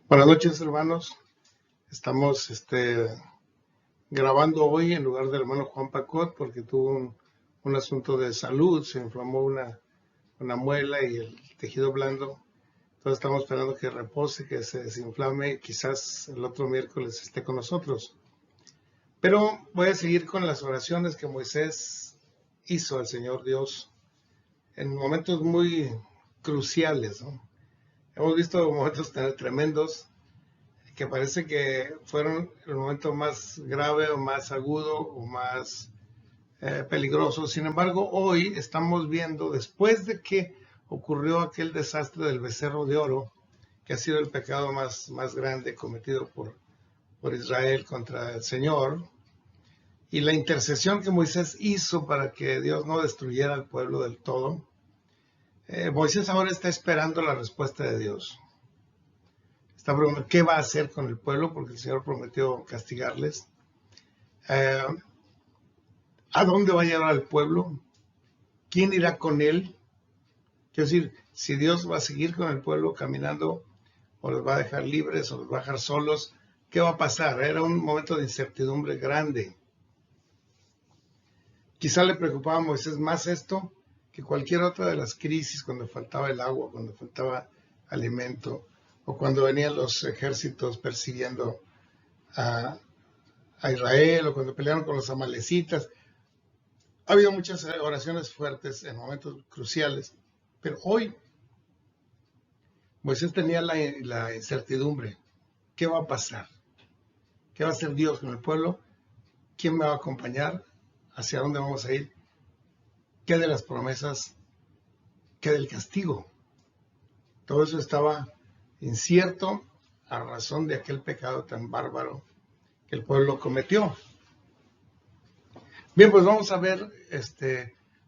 Buenas noches, hermanos. Estamos grabando hoy en lugar del hermano Juan Pacot porque tuvo un asunto de salud, se inflamó una muela y el tejido blando. Entonces estamos esperando que repose, que se desinflame y quizás el otro miércoles esté con nosotros. Pero voy a seguir con las oraciones que Moisés hizo al Señor Dios en momentos muy cruciales, ¿no? Hemos visto momentos tremendos que parece que fueron el momento más grave o más agudo o más peligroso. Sin embargo, hoy estamos viendo, después de que ocurrió aquel desastre del becerro de oro, que ha sido el pecado más grande cometido por Israel contra el Señor, y la intercesión que Moisés hizo para que Dios no destruyera al pueblo del todo, Moisés ahora está esperando la respuesta de Dios. Está preguntando qué va a hacer con el pueblo, porque el Señor prometió castigarles. ¿A dónde va a llevar al pueblo? ¿Quién irá con él? Quiero decir, si Dios va a seguir con el pueblo caminando, o los va a dejar libres, o los va a dejar solos, ¿qué va a pasar? Era un momento de incertidumbre grande. Quizá le preocupaba a Moisés más esto que cualquier otra de las crisis, cuando faltaba el agua, cuando faltaba alimento, o cuando venían los ejércitos persiguiendo a Israel, o cuando pelearon con los amalecitas. Ha habido muchas oraciones fuertes en momentos cruciales, pero hoy Moisés tenía la incertidumbre. ¿Qué va a pasar? ¿Qué va a hacer Dios con el pueblo? ¿Quién me va a acompañar? ¿Hacia dónde vamos a ir? ¿Qué de las promesas? ¿Qué del castigo? Todo eso estaba incierto a razón de aquel pecado tan bárbaro que el pueblo cometió. Bien, pues vamos a ver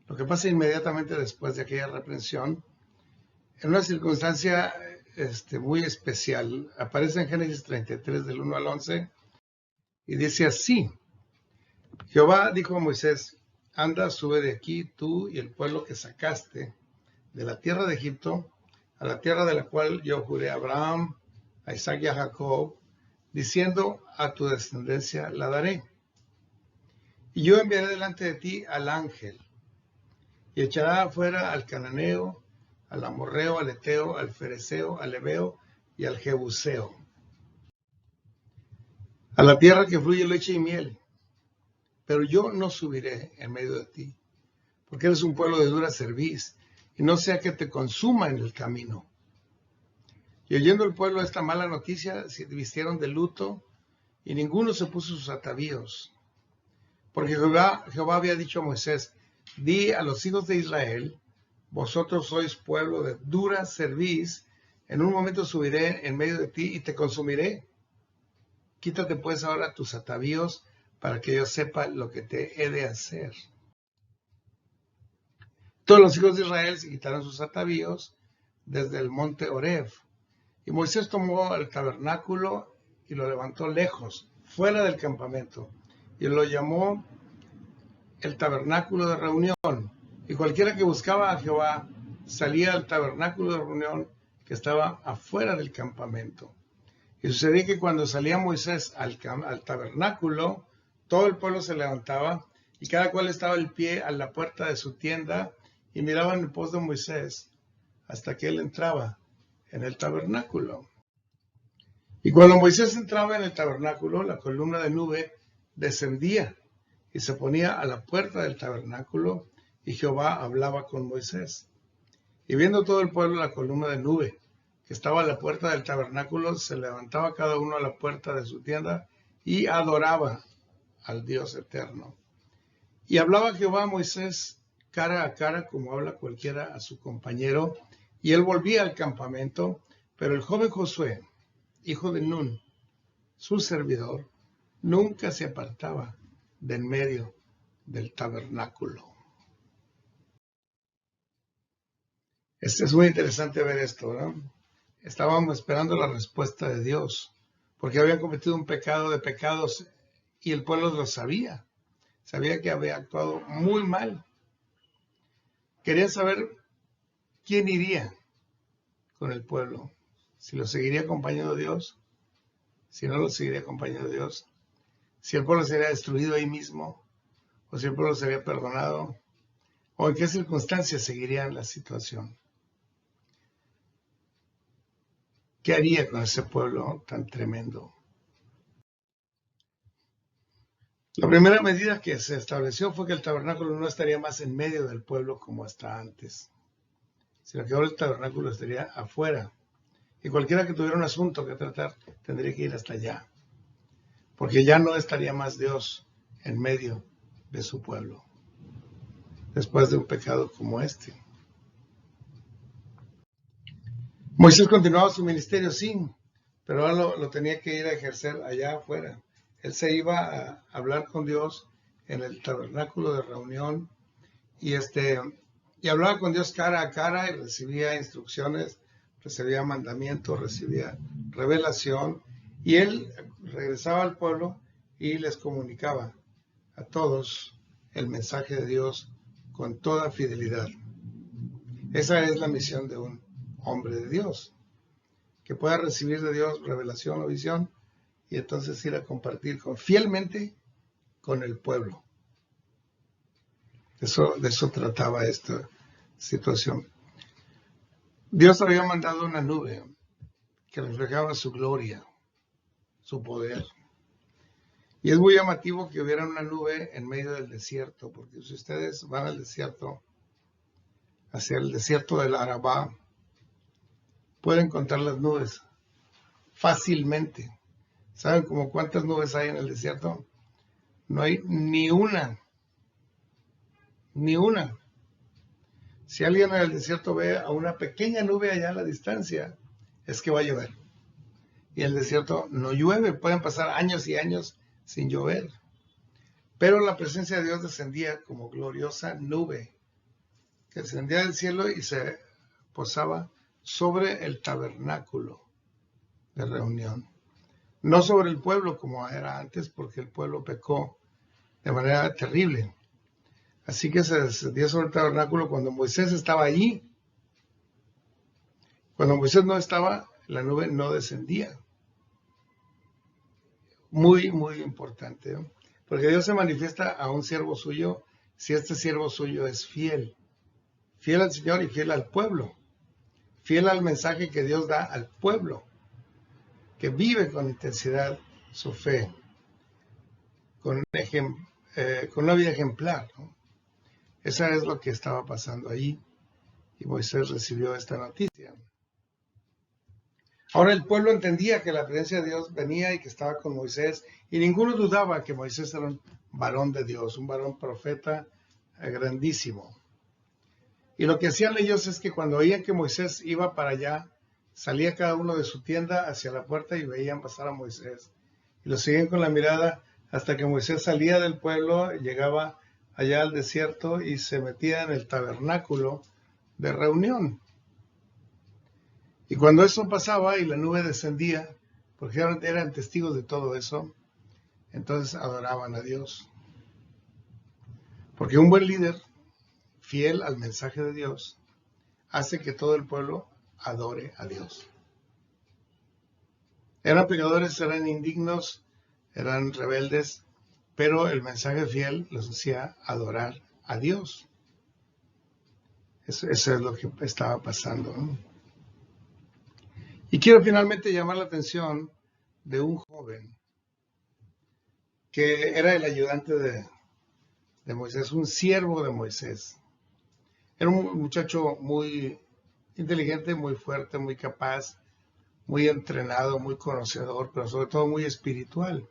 lo que pasa inmediatamente después de aquella reprensión. En una circunstancia muy especial, aparece en Génesis 33 del 1 al 11 y dice así: Jehová dijo a Moisés, anda, sube de aquí tú y el pueblo que sacaste de la tierra de Egipto, a la tierra de la cual yo juré a Abraham, a Isaac y a Jacob, diciendo, a tu descendencia la daré. Y yo enviaré delante de ti al ángel, y echará afuera al cananeo, al amorreo, al eteo, al fereceo, al heveo y al jebuseo, a la tierra que fluye leche y miel. Pero yo no subiré en medio de ti, porque eres un pueblo de dura cerviz, y no sea que te consuma en el camino. Y oyendo el pueblo esta mala noticia, se vistieron de luto, y ninguno se puso sus atavíos. Porque Jehová había dicho a Moisés, di a los hijos de Israel, vosotros sois pueblo de dura cerviz, en un momento subiré en medio de ti y te consumiré. Quítate pues ahora tus atavíos, para que yo sepa lo que te he de hacer. Todos los hijos de Israel se quitaron sus atavíos desde el monte Horeb. Y Moisés tomó el tabernáculo y lo levantó lejos, fuera del campamento, y lo llamó el tabernáculo de reunión. Y cualquiera que buscaba a Jehová salía al tabernáculo de reunión que estaba afuera del campamento. Y sucedía que cuando salía Moisés al tabernáculo, todo el pueblo se levantaba y cada cual estaba el pie a la puerta de su tienda y miraban en pos de Moisés hasta que él entraba en el tabernáculo. Y cuando Moisés entraba en el tabernáculo, la columna de nube descendía y se ponía a la puerta del tabernáculo, y Jehová hablaba con Moisés. Y viendo todo el pueblo la columna de nube que estaba a la puerta del tabernáculo, se levantaba cada uno a la puerta de su tienda y adoraba al Dios eterno. Y hablaba Jehová a Moisés cara a cara, como habla cualquiera a su compañero, y él volvía al campamento, pero el joven Josué, hijo de Nun, su servidor, nunca se apartaba de en medio del tabernáculo. Es muy interesante ver esto, ¿no? Estábamos esperando la respuesta de Dios, porque habían cometido un pecado de pecados y el pueblo lo sabía. Sabía que había actuado muy mal. Querían saber quién iría con el pueblo. si lo seguiría acompañando Dios, si no lo seguiría acompañando Dios, si el pueblo sería destruido ahí mismo, o si el pueblo sería perdonado, o en qué circunstancias seguiría la situación. ¿Qué haría con ese pueblo tan tremendo? La primera medida que se estableció fue que el tabernáculo no estaría más en medio del pueblo como hasta antes, sino que ahora el tabernáculo estaría afuera. Y cualquiera que tuviera un asunto que tratar tendría que ir hasta allá, porque ya no estaría más Dios en medio de su pueblo, después de un pecado como este. Moisés continuaba su ministerio, sí, pero ahora lo tenía que ir a ejercer allá afuera. Él se iba a hablar con Dios en el tabernáculo de reunión y hablaba con Dios cara a cara y recibía instrucciones, recibía mandamientos, recibía revelación, y él regresaba al pueblo y les comunicaba a todos el mensaje de Dios con toda fidelidad. Esa es la misión de un hombre de Dios, que pueda recibir de Dios revelación o visión y entonces ir a compartir fielmente con el pueblo. De eso trataba esta situación. Dios había mandado una nube que reflejaba su gloria, su poder. Y es muy llamativo que hubiera una nube en medio del desierto, porque si ustedes van al desierto, hacia el desierto del Arabá, pueden contar las nubes fácilmente. ¿Saben como cuántas nubes hay en el desierto? No hay ni una. Ni una. Si alguien en el desierto ve a una pequeña nube allá a la distancia, es que va a llover. Y en el desierto no llueve, pueden pasar años y años sin llover. Pero la presencia de Dios descendía como gloriosa nube, que descendía del cielo y se posaba sobre el tabernáculo de reunión. No sobre el pueblo como era antes, porque el pueblo pecó de manera terrible. Así que se descendía sobre el tabernáculo cuando Moisés estaba allí. Cuando Moisés no estaba, la nube no descendía. Muy, muy importante, ¿no? Porque Dios se manifiesta a un siervo suyo si este siervo suyo es fiel. Fiel al Señor y fiel al pueblo. Fiel al mensaje que Dios da al pueblo. Que vive con intensidad su fe. Con una vida ejemplar, ¿no? Esa es lo que estaba pasando allí. Y Moisés recibió esta noticia. Ahora el pueblo entendía que la presencia de Dios venía y que estaba con Moisés, y ninguno dudaba que Moisés era un varón de Dios, un varón profeta grandísimo. Y lo que hacían ellos es que cuando oían que Moisés iba para allá, salía cada uno de su tienda hacia la puerta y veían pasar a Moisés. Y lo seguían con la mirada hasta que Moisés salía del pueblo, llegaba allá al desierto y se metía en el tabernáculo de reunión. Y cuando eso pasaba y la nube descendía, porque eran testigos de todo eso, entonces adoraban a Dios. Porque un buen líder, fiel al mensaje de Dios, hace que todo el pueblo adore a Dios. Eran pecadores, eran indignos, eran rebeldes, pero el mensaje fiel los hacía adorar a Dios. Eso es lo que estaba pasando, ¿no? Y quiero finalmente llamar la atención de un joven que era el ayudante de Moisés, un siervo de Moisés. Era un muchacho muy inteligente, muy fuerte, muy capaz, muy entrenado, muy conocedor, pero sobre todo muy espiritual.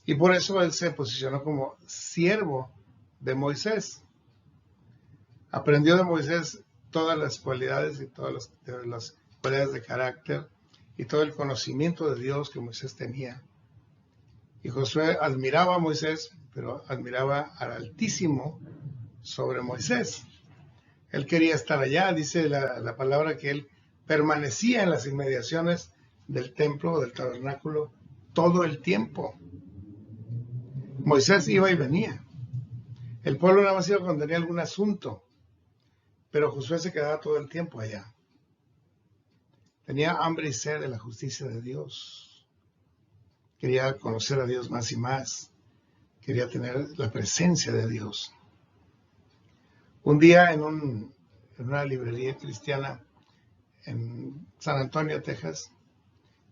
Y por eso él se posicionó como siervo de Moisés. Aprendió de Moisés todas las cualidades y todas las cualidades de carácter y todo el conocimiento de Dios que Moisés tenía. Y Josué admiraba a Moisés, pero admiraba al Altísimo sobre Moisés. Él quería estar allá, dice la palabra que él permanecía en las inmediaciones del templo, del tabernáculo, todo el tiempo. Moisés iba y venía. El pueblo nada más iba cuando tenía algún asunto, pero Josué se quedaba todo el tiempo allá. Tenía hambre y sed de la justicia de Dios. Quería conocer a Dios más y más. Quería tener la presencia de Dios. Un día en una librería cristiana en San Antonio, Texas,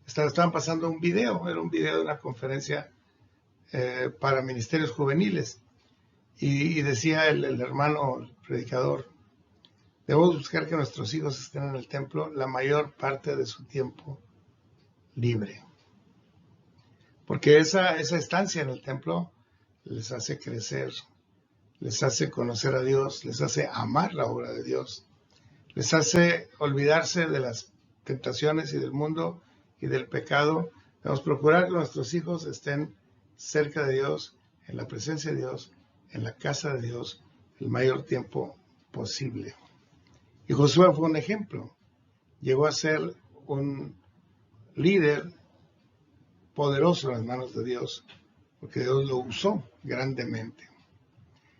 estaban pasando un video. Era un video de una conferencia para ministerios juveniles. Y decía el hermano el predicador: debemos buscar que nuestros hijos estén en el templo la mayor parte de su tiempo libre. Porque esa estancia en el templo les hace crecer, les hace conocer a Dios, les hace amar la obra de Dios, les hace olvidarse de las tentaciones y del mundo y del pecado. Debemos procurar que nuestros hijos estén cerca de Dios, en la presencia de Dios, en la casa de Dios, el mayor tiempo posible. Y Josué fue un ejemplo. Llegó a ser un líder poderoso en las manos de Dios, porque Dios lo usó grandemente.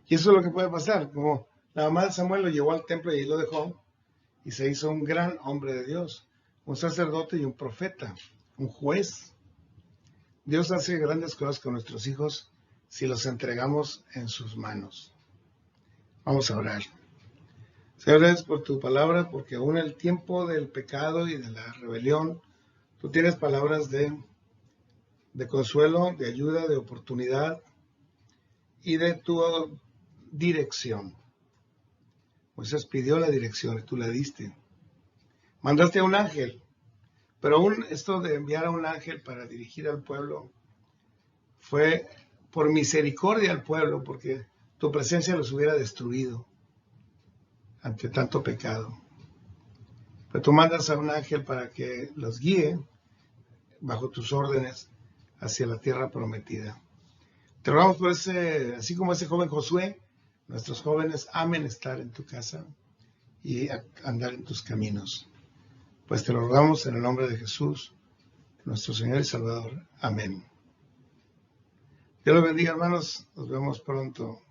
Y eso es lo que puede pasar. Como la mamá de Samuel lo llevó al templo y ahí lo dejó, y se hizo un gran hombre de Dios, un sacerdote y un profeta, un juez. Dios hace grandes cosas con nuestros hijos si los entregamos en sus manos. Vamos a orar. Señor, gracias por tu palabra, porque aún en el tiempo del pecado y de la rebelión, tú tienes palabras de consuelo, de ayuda, de oportunidad y de tu dirección. Moisés pidió la dirección y tú la diste. Mandaste a un ángel, pero aún esto de enviar a un ángel para dirigir al pueblo fue por misericordia al pueblo, porque tu presencia los hubiera destruido ante tanto pecado. Pero tú mandas a un ángel para que los guíe bajo tus órdenes hacia la tierra prometida. Te rogamos por así como ese joven Josué, nuestros jóvenes amen estar en tu casa y andar en tus caminos. Pues te lo rogamos en el nombre de Jesús, nuestro Señor y Salvador. Amén. Dios los bendiga, hermanos. Nos vemos pronto.